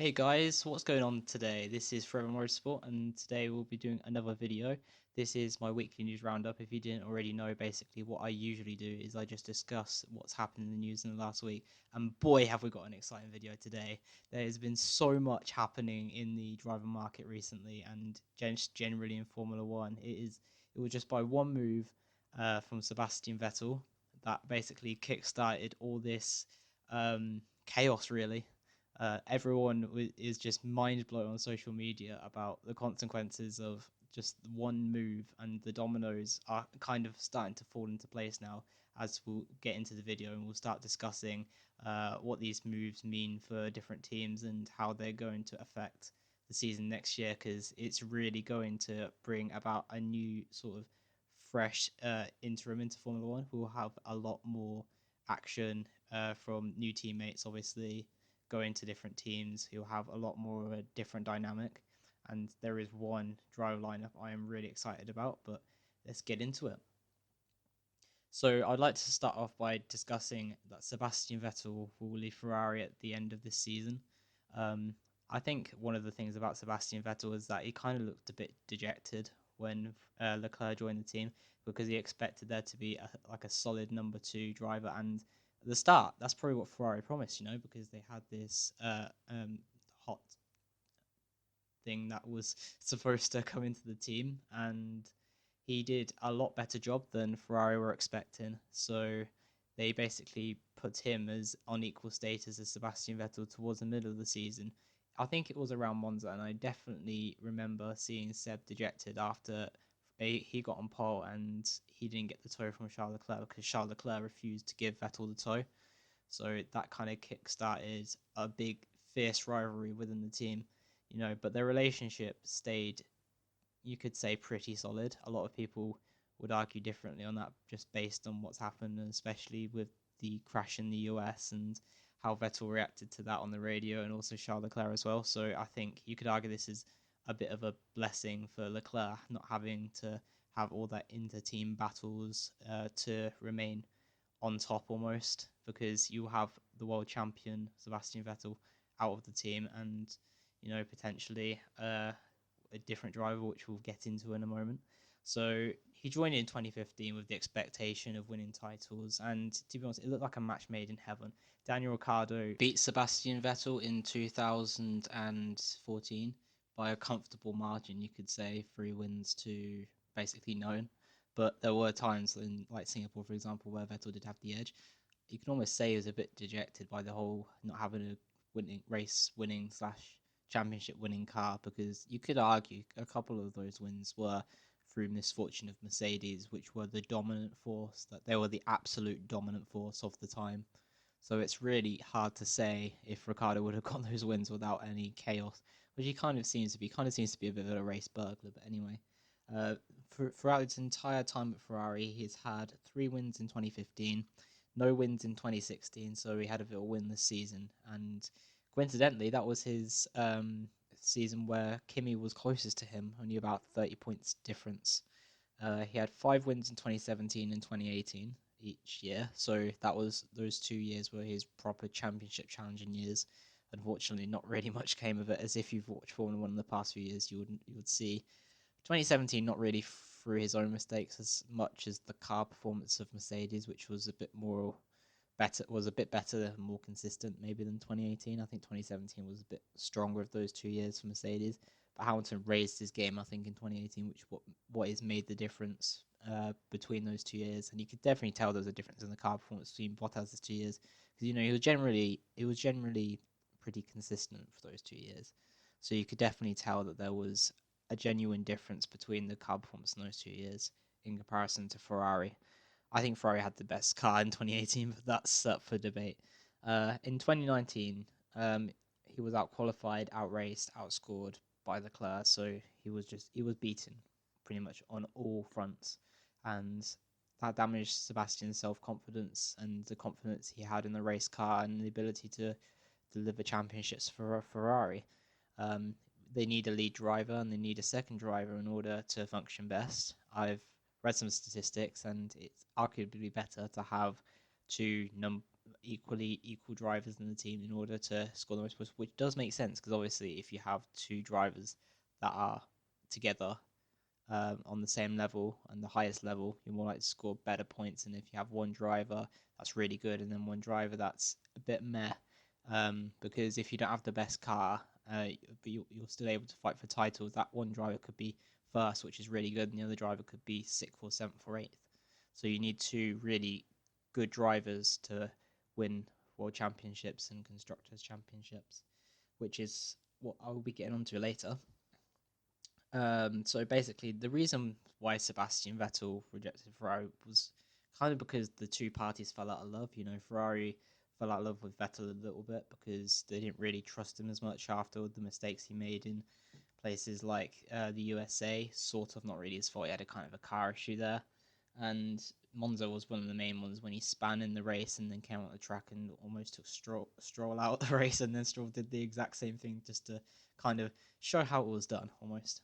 Hey guys, what's going on today? This is Forever Motorsport, and today we'll be doing another video. This is my weekly news roundup. If you didn't already know, basically what I usually do is I just discuss what's happened in the news in the last week. And boy, have we got an exciting video today. There has been so much happening in the driver market recently, and generally in Formula One. It was just by one move from Sebastian Vettel that basically kick-started all this chaos, really. Everyone is just mind blown on social media about the consequences of just one move, and the dominoes are kind of starting to fall into place now as we'll get into the video and we'll start discussing what these moves mean for different teams and how they're going to affect the season next year, because it's really going to bring about a new sort of fresh interim into Formula One. We'll have a lot more action from new teammates, obviously going to different teams who'll have a lot more of a different dynamic. And there is one driver lineup I am really excited about, but let's get into it. So I'd like to start off by discussing that Sebastian Vettel will leave Ferrari at the end of this season. I think one of the things about Sebastian Vettel is that he kind of looked a bit dejected when Leclerc joined the team, because he expected there to be a solid number two driver, and at the start, that's probably what Ferrari promised, because they had this hot thing that was supposed to come into the team, and he did a lot better job than Ferrari were expecting. So they basically put him as on equal status as Sebastian Vettel towards the middle of the season. I think it was around Monza, and I definitely remember seeing Seb dejected after he got on pole and he didn't get the tow from Charles Leclerc because Charles Leclerc refused to give Vettel the tow. So that kind of kick-started a big, fierce rivalry within the team, but their relationship stayed, you could say, pretty solid. A lot of people would argue differently on that, just based on what's happened, and especially with the crash in the US and how Vettel reacted to that on the radio, and also Charles Leclerc as well. So I think you could argue this is a bit of a blessing for Leclerc, not having to have all that inter-team battles to remain on top almost, because you have the world champion Sebastian Vettel out of the team, and potentially a different driver, which we'll get into in a moment. So he joined in 2015 with the expectation of winning titles, and to be honest, it looked like a match made in heaven. Daniel Ricciardo beat Sebastian Vettel in 2014 by a comfortable margin, you could say, 3 wins to basically none. But there were times in, like Singapore, for example, where Vettel did have the edge. You can almost say he was a bit dejected by the whole not having a winning / championship winning car, because you could argue a couple of those wins were through misfortune of Mercedes, which were the dominant force, that they were the absolute dominant force of the time. So it's really hard to say if Ricciardo would have got those wins without any chaos, which he kind of seems to be. Kind of seems to be a bit of a race burglar, but anyway. Throughout his entire time at Ferrari, he's had 3 wins in 2015, no wins in 2016, so he had a little win this season. And coincidentally, that was his season where Kimi was closest to him, only about 30 points difference. He had 5 wins in 2017 and 2018 each year, so that was those 2 years were his proper championship challenging years. Unfortunately, not really much came of it, as if you've watched Formula One in the past few years, you would see. 2017, not really through his own mistakes as much as the car performance of Mercedes, which was a bit better and more consistent maybe than 2018. I think 2017 was a bit stronger of those 2 years for Mercedes, but Hamilton raised his game, I think, in 2018, which what has made the difference between those 2 years. And you could definitely tell there was a difference in the car performance between Bottas' 2 years, because he was generally pretty consistent for those 2 years. So you could definitely tell that there was a genuine difference between the car performance in those 2 years in comparison to Ferrari. I think Ferrari had the best car in 2018, but that's up for debate. In 2019, he was outqualified, outraced, outscored by Leclerc, so he was beaten pretty much on all fronts, and that damaged Sebastian's self-confidence and the confidence he had in the race car and the ability to deliver championships for a Ferrari. They need a lead driver and they need a second driver in order to function best. I've read some statistics, and it's arguably better to have equal drivers in the team in order to score the most points, which does make sense because obviously if you have two drivers that are together on the same level and the highest level, you're more likely to score better points than if you have one driver that's really good and then one driver that's a bit meh. Because if you don't have the best car, but you're still able to fight for titles, that one driver could be first, which is really good, and the other driver could be sixth or seventh or eighth. So you need two really good drivers to win world championships and constructors championships, which is what I will be getting onto later. So basically, the reason why Sebastian Vettel rejected Ferrari was kind of because the two parties fell out of love. You know, Ferrari fell out of love with Vettel a little bit because they didn't really trust him as much after the mistakes he made in places like the USA. Sort of, not really his fault. He had a kind of a car issue there, and Monza was one of the main ones when he span in the race and then came out the track and almost took Stroll out of the race, and then Stroll did the exact same thing just to kind of show how it was done almost,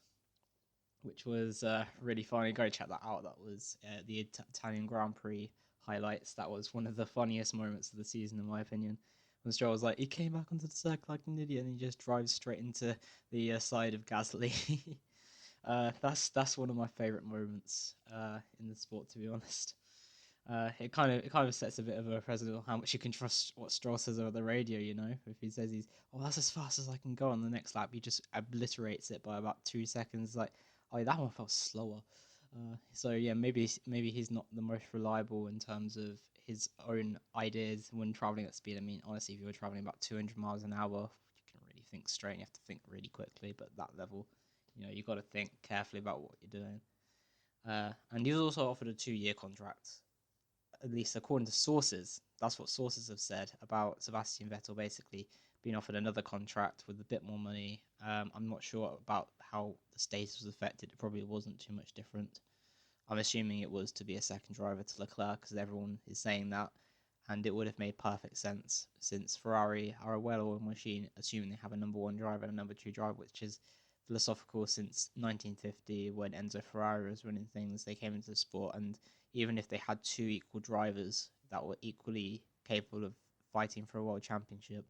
which was really funny. Go check that out. That was the Italian Grand Prix highlights. That was one of the funniest moments of the season, in my opinion. When Stroll was like, he came back onto the circle like an idiot, and he just drives straight into the side of Gasly. That's one of my favorite moments in the sport, to be honest. It kind of sets a bit of a precedent on how much you can trust what Stroll says over the radio. You know, if he says that's as fast as I can go on the next lap, he just obliterates it by about 2 seconds. Like, oh, that one felt slower. So yeah, maybe he's not the most reliable in terms of his own ideas when traveling at speed. I mean, honestly, if you were traveling about 200 miles an hour, you can really think straight. You have to think really quickly, but at that level, you know, you got to think carefully about what you're doing. And he was also offered a 2-year contract, at least according to sources. That's what sources have said about Sebastian Vettel basically being offered another contract with a bit more money. I'm not sure about how the status was affected. It probably wasn't too much different. I'm assuming it was to be a second driver to Leclerc because everyone is saying that, and it would have made perfect sense since Ferrari are a well-oiled machine, assuming they have a number one driver and a number two driver, which is philosophical since 1950 when Enzo Ferrari was running things. They came into the sport, and even if they had two equal drivers that were equally capable of fighting for a world championship,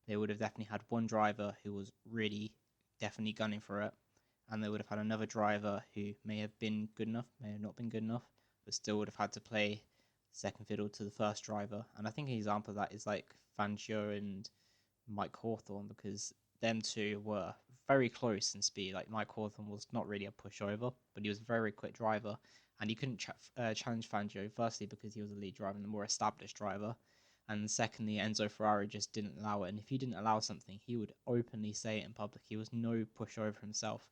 they would have definitely had one driver who was really definitely gunning for it, and they would have had another driver who may have been good enough, may have not been good enough, but still would have had to play second fiddle to the first driver. And I think an example of that is like Fangio and Mike Hawthorne, because them two were very close in speed. Like Mike Hawthorne was not really a pushover, but he was a very quick driver, and he couldn't challenge Fangio, firstly because he was a lead driver and a more established driver, and secondly, Enzo Ferrari just didn't allow it. And if he didn't allow something, he would openly say it in public. He was no pushover himself.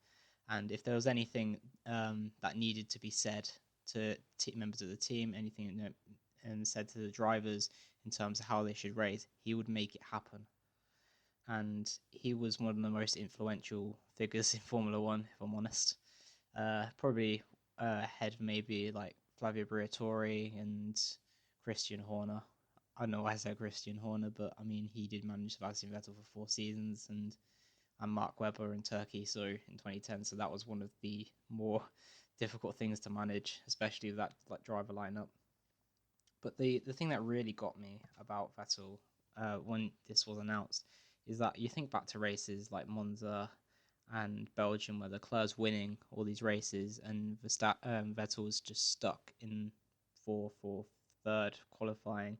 And if there was anything that needed to be said to members of the team, anything and said to the drivers in terms of how they should race, he would make it happen. And he was one of the most influential figures in Formula One, if I'm honest. Probably ahead of maybe like Flavio Briatore and Christian Horner. I don't know why I said Christian Horner, but I mean, he did manage Sebastian Vettel for 4 seasons and Mark Webber in Turkey, so in 2010. So that was one of the more difficult things to manage, especially with that like driver lineup. But the thing that really got me about Vettel when this was announced is that you think back to races like Monza and Belgium where Leclerc's winning all these races and Vettel was just stuck in fourth or third qualifying,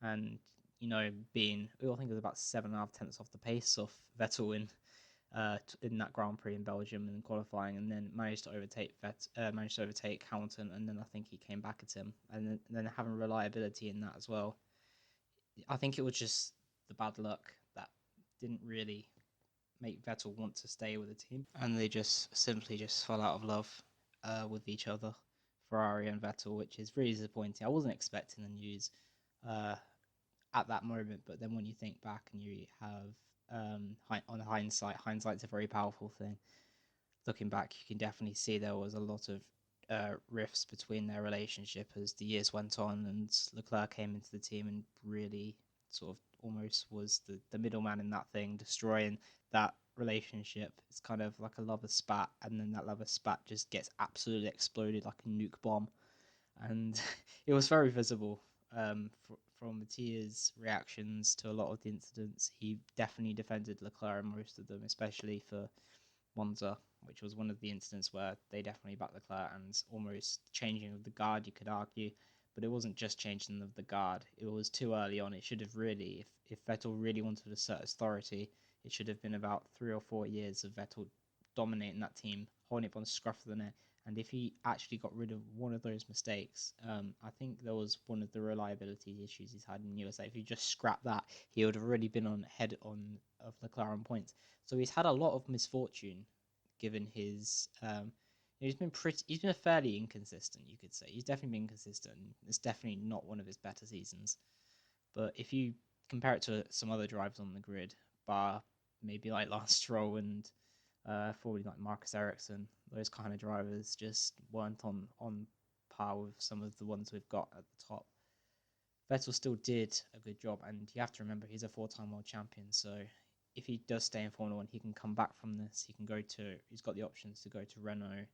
and you know being I think it was about 7.5 tenths off the pace of Vettel in that Grand Prix in Belgium in qualifying, and then managed to overtake Hamilton, and then I think he came back at him, and then having reliability in that as well. I think it was just the bad luck that didn't really make Vettel want to stay with the team, and they just simply just fell out of love with each other, Ferrari and Vettel, which is really disappointing. I wasn't expecting the news at that moment, but then when you think back and you have on hindsight's a very powerful thing. Looking back, you can definitely see there was a lot of rifts between their relationship as the years went on, and Leclerc came into the team and really sort of almost was the middleman in that thing, destroying that relationship. It's kind of like a lover spat, and then that lover spat just gets absolutely exploded like a nuke bomb, and it was very visible from Matia's reactions to a lot of the incidents, he definitely defended Leclerc in most of them, especially for Monza, which was one of the incidents where they definitely backed Leclerc and almost changing of the guard, you could argue. But it wasn't just changing of the guard. It was too early on. It should have really, if Vettel really wanted to assert authority, it should have been about 3 or 4 years of Vettel dominating that team, holding it on the scruff of the neck. And if he actually got rid of one of those mistakes, I think there was one of the reliability issues he's had in USA. If he just scrapped that, he would have already been on head on of Leclerc on points. So he's had a lot of misfortune, given his. He's been fairly inconsistent, you could say. He's definitely been consistent. It's definitely not one of his better seasons. But if you compare it to some other drivers on the grid, bar maybe like Lance Stroll and probably like Marcus Ericsson, those kind of drivers just weren't on par with some of the ones we've got at the top. Vettel still did a good job, and you have to remember he's a 4-time world champion. So if he does stay in Formula One, he can come back from this. He's got the options to go to Renault.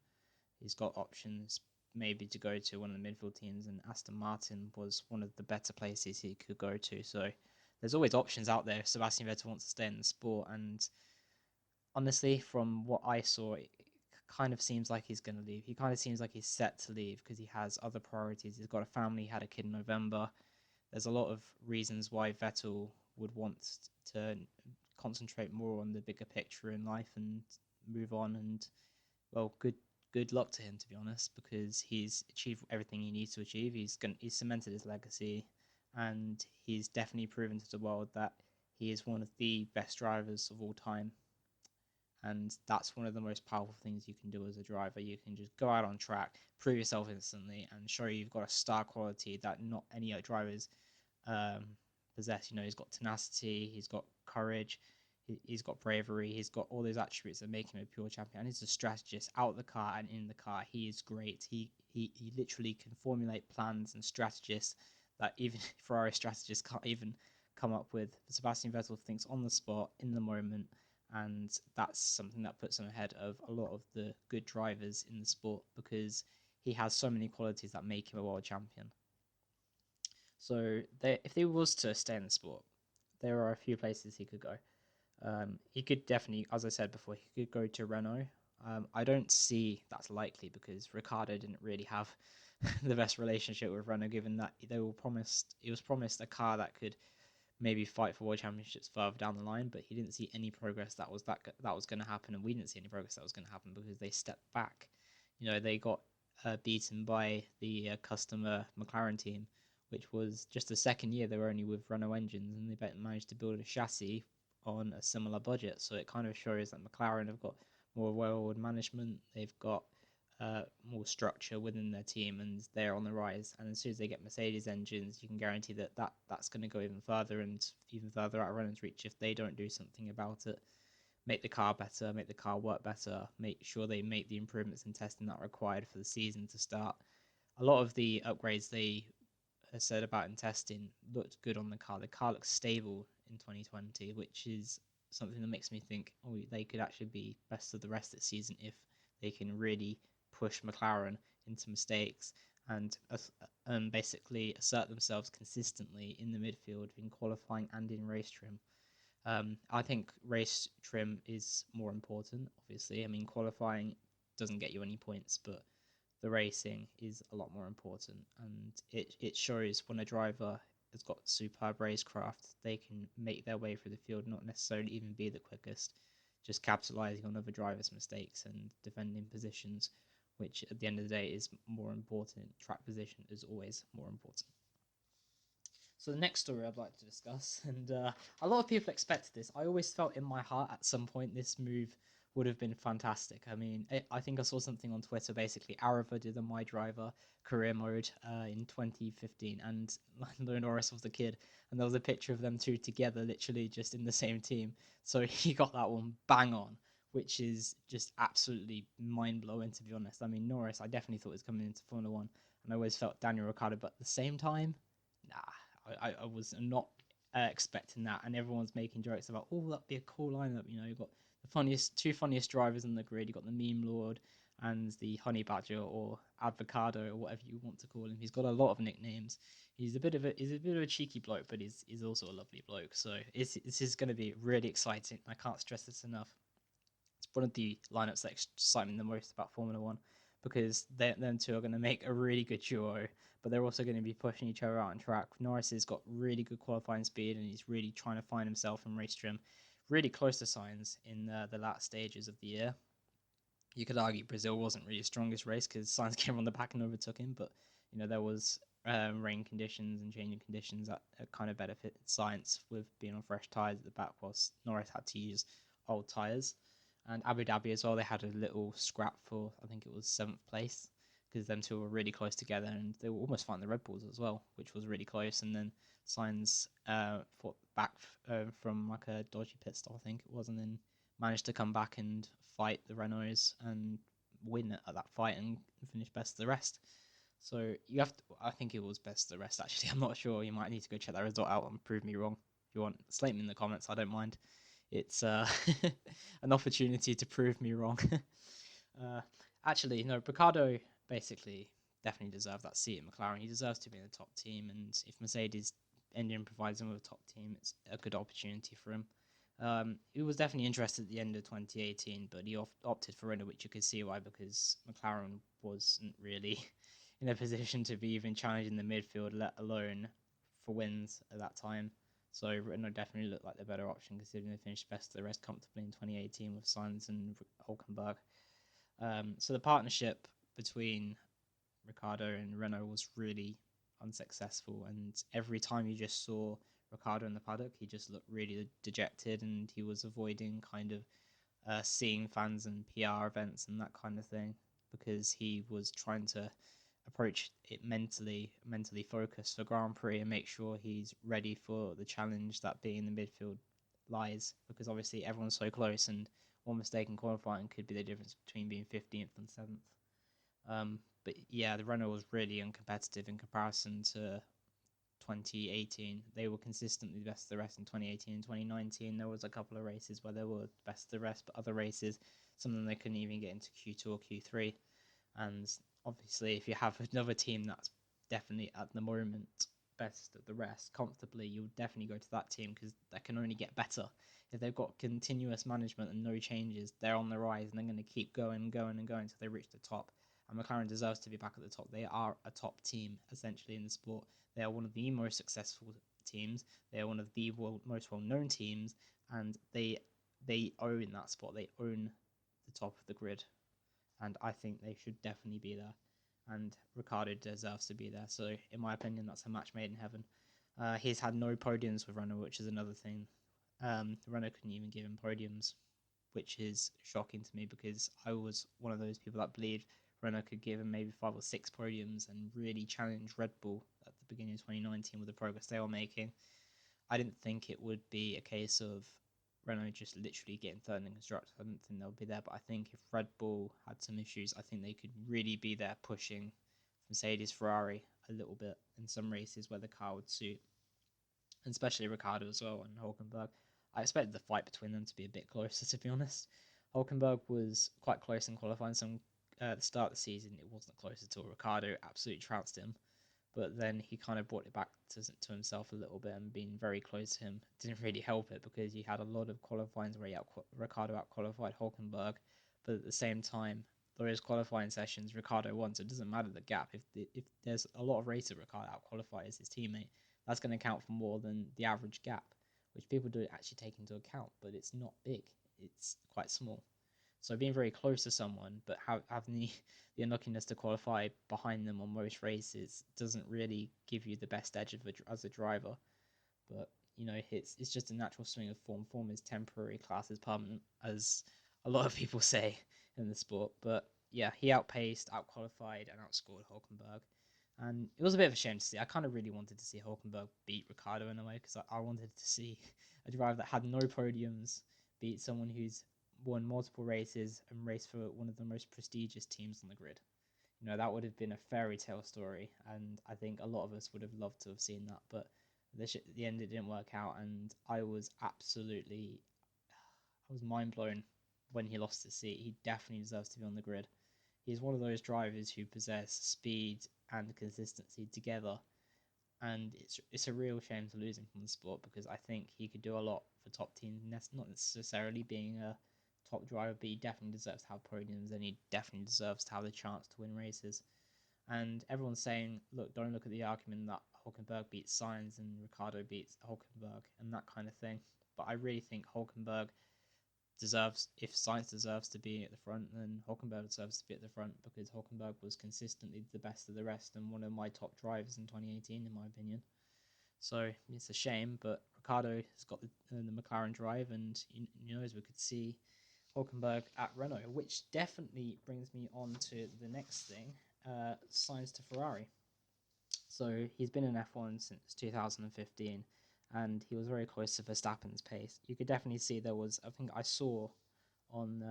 He's got options maybe to go to one of the midfield teams, and Aston Martin was one of the better places he could go to. So there's always options out there if Sebastian Vettel wants to stay in the sport. And honestly, from what I saw, it kind of seems like he's going to leave. He kind of seems like he's set to leave because he has other priorities. He's got a family, he had a kid in November. There's a lot of reasons why Vettel would want to concentrate more on the bigger picture in life and move on. And well, good luck to him, to be honest, because he's achieved everything he needs to achieve. He's cemented his legacy, and he's definitely proven to the world that he is one of the best drivers of all time. And that's one of the most powerful things you can do as a driver. You can just go out on track, prove yourself instantly, and show you've got a star quality that not any other drivers possess. He's got tenacity, he's got courage, he's got bravery, he's got all those attributes that make him a pure champion. And he's a strategist out the car and in the car. He is great. He literally can formulate plans and strategists that even Ferrari strategists can't even come up with. Sebastian Vettel thinks on the spot, in the moment, and that's something that puts him ahead of a lot of the good drivers in the sport because he has so many qualities that make him a world champion. So if he was to stay in the sport, there are a few places he could go. He could definitely, as I said before, he could go to Renault. I don't see that's likely because Ricciardo didn't really have the best relationship with Renault, given that he was promised a car that could maybe fight for world championships further down the line, but he didn't see any progress that was going to happen, and we didn't see any progress that was going to happen because they stepped back. They got beaten by the customer McLaren team, which was just the second year they were only with Renault engines, and they managed to build a chassis on a similar budget. So it kind of shows that McLaren have got more well-oiled management, they've got more structure within their team, and they're on the rise. And as soon as they get Mercedes engines, you can guarantee that's going to go even further and even further out of Renault's reach if they don't do something about it. Make the car better, make the car work better, make sure they make the improvements in testing that are required for the season to start. A lot of the upgrades they said about in testing looked good on the car. The car looks stable in 2020, which is something that makes me think, they could actually be best of the rest of the season if they can really push McLaren into mistakes and basically assert themselves consistently in the midfield in qualifying and in race trim. I think race trim is more important, obviously. I mean, qualifying doesn't get you any points, but the racing is a lot more important. And it shows when a driver has got superb racecraft, they can make their way through the field, not necessarily even be the quickest, just capitalizing on other drivers' mistakes and defending positions, which at the end of the day is more important. Track position is always more important. So the next story I'd like to discuss, and a lot of people expected this. I always felt in my heart at some point this move would have been fantastic. I mean, I think I saw something on Twitter, basically Arava did a My Driver career mode in 2015, and Lando Norris was the kid, and there was a picture of them two together, literally just in the same team. So he got that one bang on, which is just absolutely mind-blowing, to be honest. I mean, Norris, I definitely thought was coming into Formula 1, and I always felt Daniel Ricciardo, but at the same time, nah, I was not expecting that, and everyone's making jokes about, that'd be a cool lineup. You've got the two funniest drivers in the grid. You've got the meme lord, and the Honey Badger or Avocado or whatever you want to call him. He's got a lot of nicknames. He's a bit of a cheeky bloke, but he's also a lovely bloke. So this is going to be really exciting. I can't stress this enough. It's one of the lineups that excite me the most about Formula One, because them two are going to make a really good duo, but they're also going to be pushing each other out on track. Norris has got really good qualifying speed, and he's really trying to find himself in race trim, really close to Sainz in the last stages of the year. You could argue Brazil wasn't really his strongest race because Sainz came on the back and overtook him, but there was rain conditions and changing conditions that kind of benefited Sainz with being on fresh tyres at the back, whilst Norris had to use old tyres. And Abu Dhabi as well, they had a little scrap for, I think it was 7th place, because them two were really close together, and they were almost fighting the Red Bulls as well, which was really close. And then Sainz fought back from like a dodgy pit stop, I think it was, and then managed to come back and fight the Renaults and win at that fight and finish best of the rest. So you have to, I think it was best of the rest actually. I'm not sure. You might need to go check that result out and prove me wrong. If you want, slate me in the comments. I don't mind. It's an opportunity to prove me wrong. Actually, no, Ricciardo basically definitely deserved that seat at McLaren. He deserves to be in the top team, and if Mercedes engine provides him with a top team, it's a good opportunity for him. He was definitely interested at the end of 2018, but he opted for Renault, which you could see why, because McLaren wasn't really in a position to be even challenging the midfield, let alone for wins at that time. So Renault definitely looked like the better option, considering they finished best of the rest comfortably in 2018 with Sainz and Hülkenberg. So the partnership between Ricciardo and Renault was really unsuccessful, and every time you just saw Ricciardo in the paddock, he just looked really dejected, and he was avoiding kind of seeing fans and PR events and that kind of thing, because he was trying to approach it mentally focused for Grand Prix and make sure he's ready for the challenge that being in the midfield lies, because obviously everyone's so close, and one mistake in qualifying could be the difference between being 15th and 7th. But yeah, the Renault was really uncompetitive in comparison to 2018. They were consistently best of the rest in 2018 and 2019. There was a couple of races where they were best of the rest, but other races, some of them they couldn't even get into Q2 or Q3. And obviously, if you have another team that's definitely at the moment best of the rest comfortably, you'll definitely go to that team, because that can only get better. If they've got continuous management and no changes, they're on the rise, and they're going to keep going and going and going until they reach the top. And McLaren deserves to be back at the top. They are a top team, essentially, in the sport. They are one of the most successful teams. They are one of the most well-known teams, and they own that spot. They own the top of the grid, and I think they should definitely be there. And Ricciardo deserves to be there. So, in my opinion, that's a match made in heaven. He's had no podiums with Renault, which is another thing. Renault couldn't even give him podiums, which is shocking to me, because I was one of those people that believed Renault could give him maybe 5 or 6 podiums and really challenge Red Bull at the beginning of 2019 with the progress they were making. I didn't think it would be a case of Renault just literally getting third in constructors. I didn't think they'll be there, but I think if Red Bull had some issues, I think they could really be there pushing Mercedes, Ferrari a little bit in some races where the car would suit, and especially Ricciardo as well and Hülkenberg. I expected the fight between them to be a bit closer, to be honest. Hülkenberg was quite close in qualifying, so at the start of the season it wasn't close at all. Ricciardo absolutely trounced him, but then he kind of brought it back to himself a little bit, and being very close to him didn't really help it, because he had a lot of qualifying where Ricciardo out-qualified Hülkenberg, but at the same time, those qualifying sessions Ricciardo won, so it doesn't matter the gap. If there's a lot of races Ricciardo out-qualifies his teammate, that's going to count for more than the average gap, which people don't actually take into account, but it's not big. It's quite small. So being very close to someone, but having the unluckiness to qualify behind them on most races doesn't really give you the best edge as a driver. But, it's just a natural swing of form. Form is temporary, class is permanent, as a lot of people say in the sport. But yeah, he outpaced, outqualified, and outscored Hülkenberg. And it was a bit of a shame to see. I kind of really wanted to see Hülkenberg beat Ricciardo in a way, because I wanted to see a driver that had no podiums beat someone who's won multiple races and raced for one of the most prestigious teams on the grid. That would have been a fairy tale story, and I think a lot of us would have loved to have seen that, but at the end it didn't work out, and I was mind blown when he lost his seat. He definitely deserves to be on the grid. he's one of those drivers who possess speed and consistency together, and it's a real shame to lose him from the sport, because I think he could do a lot for top teams, not necessarily being a top driver, but he definitely deserves to have podiums, and he definitely deserves to have the chance to win races. And everyone's saying, look, don't look at the argument that Hulkenberg beats Sainz and Ricciardo beats Hulkenberg and that kind of thing. But I really think Hulkenberg deserves, if Sainz deserves to be at the front, then Hulkenberg deserves to be at the front, because Hulkenberg was consistently the best of the rest and one of my top drivers in 2018, in my opinion. So it's a shame, but Ricciardo has got the McLaren drive, and you know, as we could see Hulkenberg at Renault, which definitely brings me on to the next thing, Sainz to Ferrari. So he's been in F1 since 2015, and he was very close to Verstappen's pace. You could definitely see there was, I think I saw on,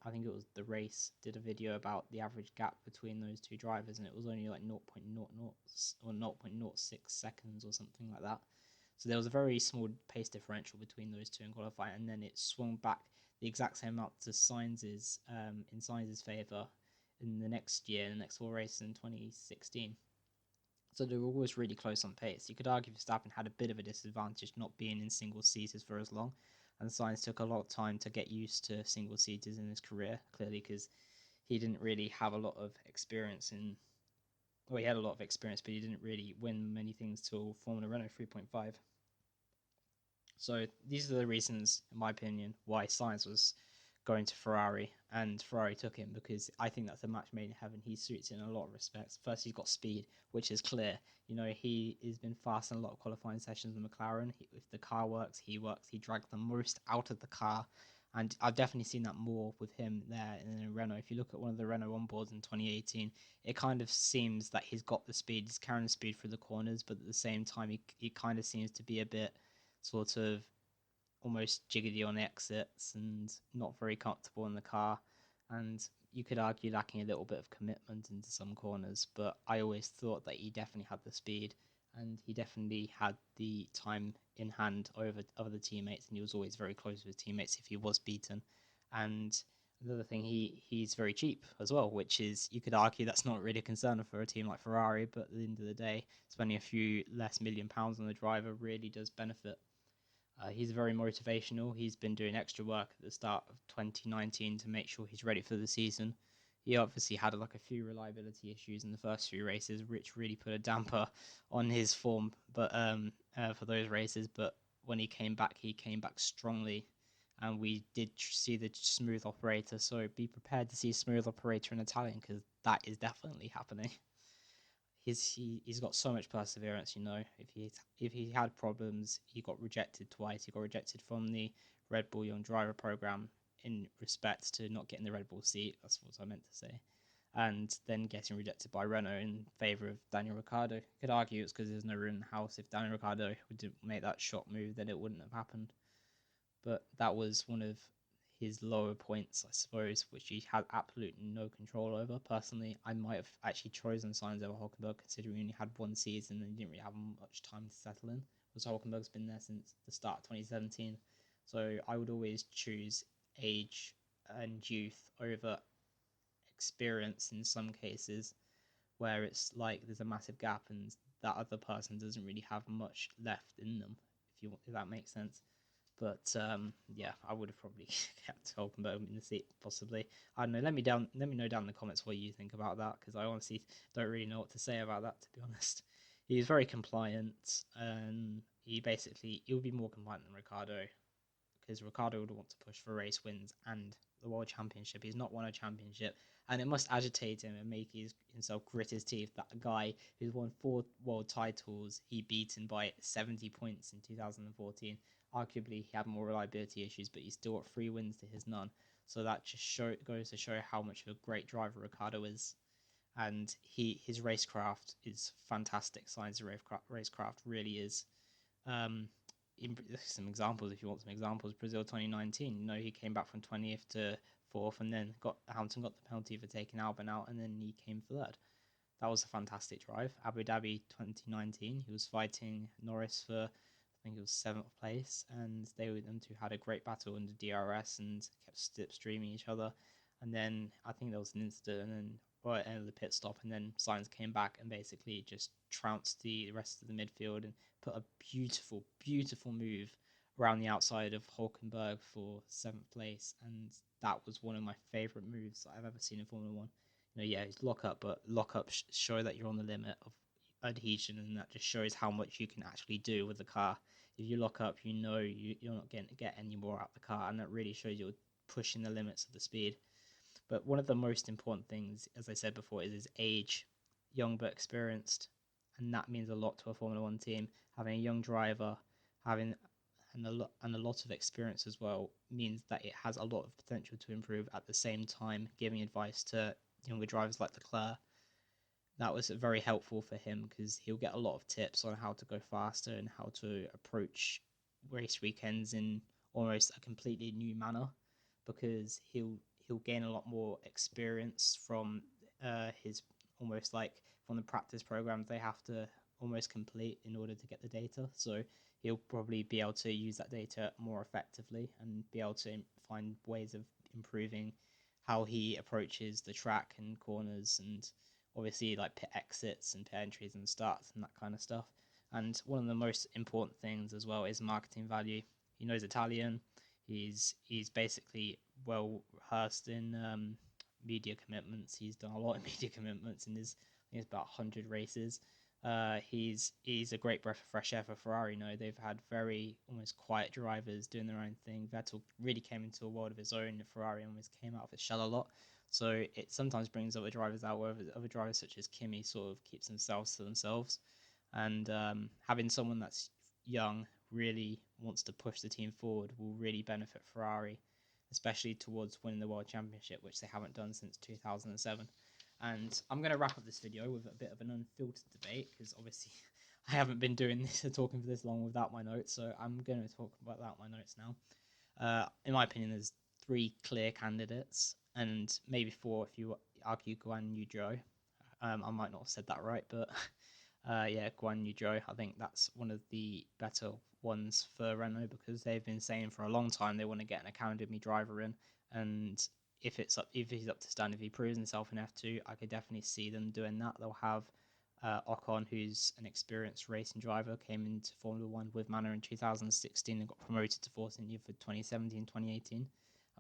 I think it was The Race, did a video about the average gap between those two drivers, and it was only like 0.00 or 0.06 seconds or something like that. So there was a very small pace differential between those two in qualifying, and then it swung back the exact same amount to Sainz's, in Sainz's favour in the next year, the next four races in 2016. So they were always really close on pace. You could argue Verstappen had a bit of a disadvantage not being in single seaters for as long, and Sainz took a lot of time to get used to single seaters in his career, clearly, because he didn't really have a lot of experience in. Well, he had a lot of experience, but he didn't really win many things till Formula Renault 3.5. So these are the reasons, in my opinion, why Sainz was going to Ferrari, and Ferrari took him, because I think that's a match made in heaven. He suits in a lot of respects. First, he's got speed, which is clear. You know, he has been fast in a lot of qualifying sessions with McLaren. If the car works, he works. He drags the most out of the car, and I've definitely seen that more with him there in Renault. If you look at one of the Renault onboards in 2018, it kind of seems that he's got the speed. He's carrying the speed through the corners, but at the same time, he kind of seems to be a bit sort of almost jiggedy on the exits and not very comfortable in the car, and you could argue lacking a little bit of commitment into some corners. But I always thought that he definitely had the speed, and he definitely had the time in hand over other teammates, and he was always very close with his teammates if he was beaten. And another thing, he's very cheap as well, which is, you could argue that's not really a concern for a team like Ferrari, but at the end of the day, spending a few less £1 million on the driver really does benefit. He's very motivational. He's been doing extra work at the start of 2019 to make sure he's ready for the season. He obviously had like a few reliability issues in the first few races, which really put a damper on his form. But for those races, but when he came back strongly, and we did see the smooth operator. So be prepared to see smooth operator in Italian, because that is definitely happening. He's got so much perseverance. You know, if he had problems, he got rejected twice. He got rejected from the Red Bull Young Driver program in respect to not getting the Red Bull seat. That's what I meant to say. And then getting rejected by Renault in favour of Daniel Ricciardo. You could argue it's because there's no room in the house. If Daniel Ricciardo didn't make that shot move, then it wouldn't have happened. But that was one of his lower points, I suppose, which he had absolutely no control over. Personally, I might have actually chosen Sainz over Hulkenberg, considering he only had one season and he didn't really have much time to settle in. Because Hulkenberg's been there since the start of 2017. So I would always choose age and youth over experience in some cases, where it's like there's a massive gap and that other person doesn't really have much left in them, if that makes sense. But yeah, I would have probably kept Hulkenberg in the seat, possibly. I don't know. Let me know down in the comments what you think about that, because I honestly don't really know what to say about that, to be honest. He's very compliant, and he would be more compliant than Ricciardo, because Ricciardo would want to push for race wins and the World Championship. He's not won a championship, and it must agitate him and make himself grit his teeth that a guy who's won 4 world titles, he beaten by 70 points in 2014. Arguably, he had more reliability issues, but he's still got 3 wins to his none. So that just goes to show how much of a great driver Ricciardo is. And his racecraft is fantastic. Sainz's racecraft really is. Some examples, if you want some examples, Brazil 2019, you know, he came back from 20th to 4th, and then Hamilton got the penalty for taking Albon out, and then he came 3rd. That was a fantastic drive. Abu Dhabi 2019, he was fighting Norris for, I think it was 7th place, and them two had a great battle in the DRS and kept slipstreaming each other. and then I think there was an incident, and then right at the end of the pit stop, and then Sainz came back and basically just trounced the rest of the midfield and put a beautiful, beautiful move around the outside of Hulkenberg for 7th place, and that was one of my favourite moves that I've ever seen in Formula One. Yeah, it's lock up, but lock up show that you're on the limit of adhesion, and that just shows how much you can actually do with the car. If you lock up, you're not going to get any more out of the car, and that really shows you're pushing the limits of the speed. But one of the most important things, as I said before, is his age, young but experienced, and that means a lot to a Formula One team. Having a young driver, having and a lot of experience as well, means that it has a lot of potential to improve. At the same time, giving advice to younger drivers like Leclerc, that was very helpful for him because he'll get a lot of tips on how to go faster and how to approach race weekends in almost a completely new manner, because he'll gain a lot more experience from his almost like from the practice programs they have to almost complete in order to get the data. So he'll probably be able to use that data more effectively and be able to find ways of improving how he approaches the track and corners, and obviously like pit exits and pit entries and starts and that kind of stuff. And one of the most important things as well is marketing value. He knows Italian. He's basically well rehearsed in media commitments. He's done a lot of media commitments in his, I think it's about 100 races. He's a great breath of fresh air for Ferrari. They've had very almost quiet drivers doing their own thing. Vettel really came into a world of his own. Ferrari almost came out of its shell a lot. So it sometimes brings other drivers out, where other drivers such as Kimi sort of keeps themselves to themselves. And having someone that's young, really wants to push the team forward, will really benefit Ferrari, especially towards winning the World Championship, which they haven't done since 2007. And I'm going to wrap up this video with a bit of an unfiltered debate, because obviously I haven't been doing this or talking for this long without my notes, so I'm going to talk about my notes now. In my opinion, there's 3 clear candidates, and maybe 4 if you argue Guan Yu Zhou. I might not have said that right, but yeah, Guan Yu Zhou, I think that's one of the better ones for Renault, because they've been saying for a long time they want to get an academy driver in, and if he's up to stand, if he proves himself in F2, I could definitely see them doing that. They'll have Ocon, who's an experienced racing driver, came into Formula One with Manor in 2016 and got promoted to Force India for 2017-2018. And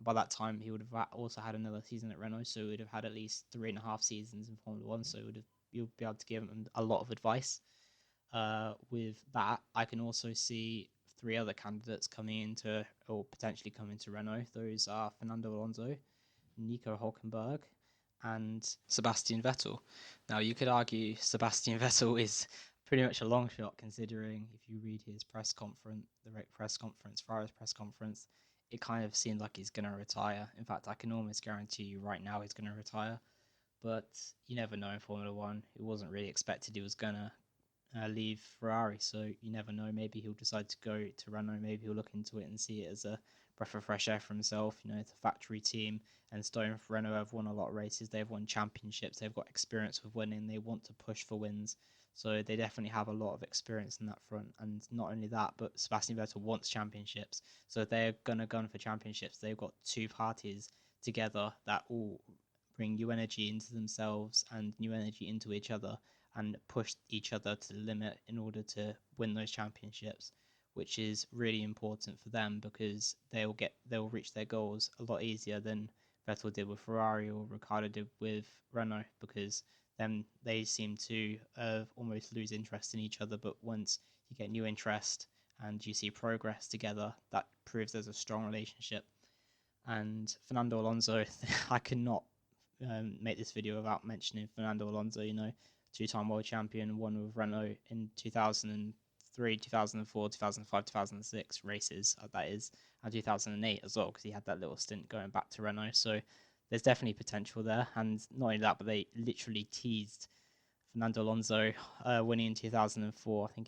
by that time, he would have also had another season at Renault, so he would have had at least 3.5 seasons in Formula One. So you'll be able to give him a lot of advice. With that, I can also see 3 other candidates coming into, or potentially coming to Renault. Those are Fernando Alonso, Nico Hulkenberg, and Sebastian Vettel. Now, you could argue Sebastian Vettel is pretty much a long shot, considering if you read his press conference, Ferrari's press conference, it kind of seemed like he's going to retire. In fact, I can almost guarantee you right now he's going to retire. But you never know in Formula One. It wasn't really expected he was going to leave Ferrari, so you never know. Maybe he'll decide to go to Renault. Maybe he'll look into it and see it as a breath of fresh air for himself. It's a factory team, and Stone for Renault have won a lot of races. They've won championships. They've got experience with winning. They want to push for wins, so they definitely have a lot of experience in that front. And not only that, but Sebastian Vettel wants championships, so if they're gonna gun for championships, they've got 2 parties together that all bring new energy into themselves and new energy into each other, and push each other to the limit in order to win those championships, which is really important for them, because they'll reach their goals a lot easier than Vettel did with Ferrari or Ricciardo did with Renault, because then they seem to almost lose interest in each other. But once you get new interest and you see progress together, that proves there's a strong relationship. And Fernando Alonso, I cannot make this video without mentioning Fernando Alonso. 2-time world champion, won with Renault in 2003, 2004, 2005, 2006 races, that is, and 2008 as well, because he had that little stint going back to Renault. So there's definitely potential there. And not only that, but they literally teased Fernando Alonso winning in 2004. I'm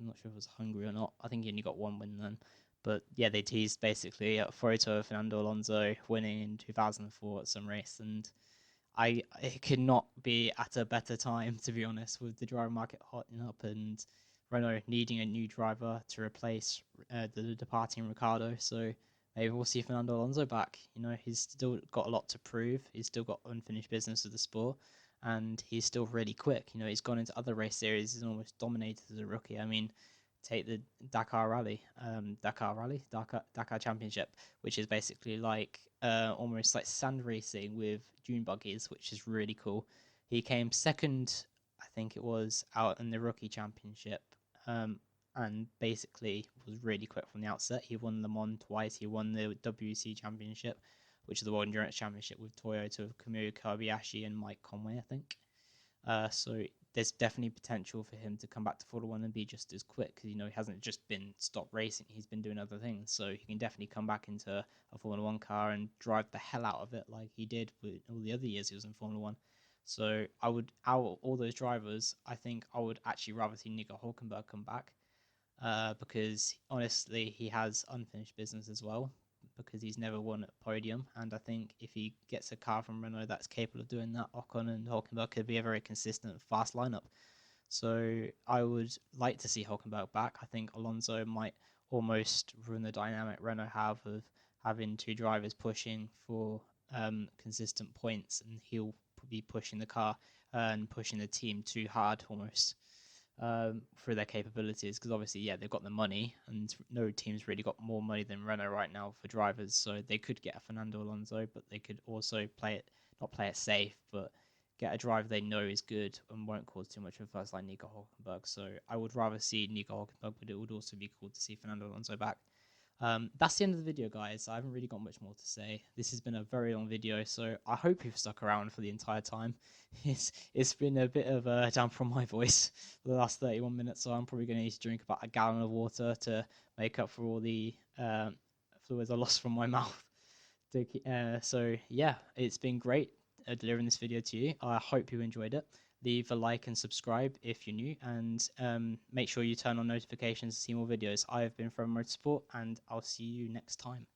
not sure if it was Hungary or not. I think he only got 1 win then. But yeah, they teased basically a photo of Fernando Alonso winning in 2004 at some race, and it could not be at a better time, to be honest, with the driver market hotting up and Renault needing a new driver to replace the departing Ricciardo. So maybe we'll see Fernando Alonso back. You know, he's still got a lot to prove. He's still got unfinished business with the sport, and he's still really quick. You know, he's gone into other race series and almost dominated as a rookie. I mean, take the Dakar Championship, which is basically like almost like sand racing with dune buggies, which is really cool. He came second, I think it was, out in the rookie championship. And basically was really quick from the outset. He won Le Mans twice. He won the WC Championship, which is the World Endurance Championship with Toyota, Kamui Kobayashi, and Mike Conway, I think. So there's definitely potential for him to come back to Formula One and be just as quick, because, you know, he hasn't just been stopped racing, he's been doing other things. So he can definitely come back into a Formula One car and drive the hell out of it like he did with all the other years he was in Formula One. So I would, out of all those drivers, I think I would actually rather see Nico Hulkenberg come back, because honestly he has unfinished business as well, because he's never won a podium. And I think if he gets a car from Renault that's capable of doing that, Ocon and Hulkenberg could be a very consistent, fast lineup. So I would like to see Hulkenberg back. I think Alonso might almost ruin the dynamic Renault have of having two drivers pushing for consistent points, and he'll be pushing the car and pushing the team too hard almost, for their capabilities, because obviously, yeah, they've got the money, and no team's really got more money than Renault right now for drivers. So they could get a Fernando Alonso, but they could also not play it safe, but get a driver they know is good and won't cause too much of a fuss like Nico Hulkenberg. So I would rather see Nico Hulkenberg, but it would also be cool to see Fernando Alonso back. That's the end of the video, guys. I haven't really got much more to say. This has been a very long video, so I hope you've stuck around for the entire time. It's been a bit of a damp on my voice for the last 31 minutes, so I'm probably going to need to drink about a gallon of water to make up for all the fluids I lost from my mouth. So yeah, it's been great delivering this video to you. I hope you enjoyed it. Leave a like and subscribe if you're new, and make sure you turn on notifications to see more videos. I have been from Motorsport, and I'll see you next time.